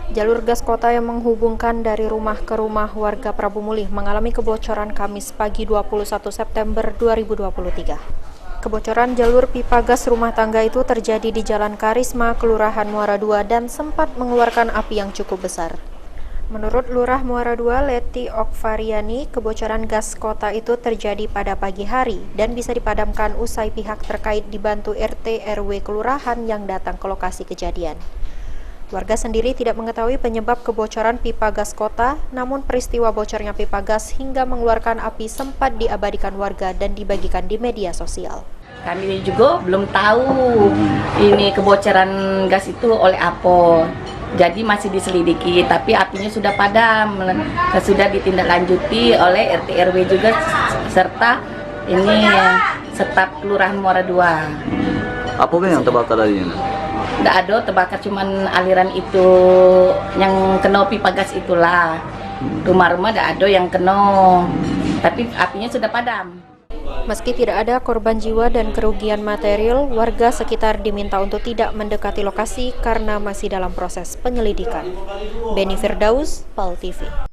Jalur gas kota yang menghubungkan dari rumah ke rumah warga Prabu Mulih mengalami kebocoran Kamis pagi 21 September 2023. Kebocoran jalur pipa gas rumah tangga itu terjadi di Jalan Karisma, Kelurahan Muara II dan sempat mengeluarkan api yang cukup besar. Menurut Lurah Muara II, Leti Okvariani, kebocoran gas kota itu terjadi pada pagi hari dan bisa dipadamkan usai pihak terkait dibantu RT RW kelurahan yang datang ke lokasi kejadian. Warga sendiri tidak mengetahui penyebab kebocoran pipa gas kota, namun peristiwa bocornya pipa gas hingga mengeluarkan api sempat diabadikan warga dan dibagikan di media sosial. Kami juga belum tahu ini kebocoran gas itu oleh apa. Jadi masih diselidiki, tapi apinya sudah padam, sudah ditindaklanjuti oleh RT RW juga serta ini staf Kelurahan Muara II. Apa yang terbakar tadi? Tidak ada terbakar, cuman aliran itu yang kena pipa gas itulah. Rumah-rumah tidak ada yang kena, tapi apinya sudah padam. Meski tidak ada korban jiwa dan kerugian material, warga sekitar diminta untuk tidak mendekati lokasi karena masih dalam proses penyelidikan. Beni Firdaus, PAL TV.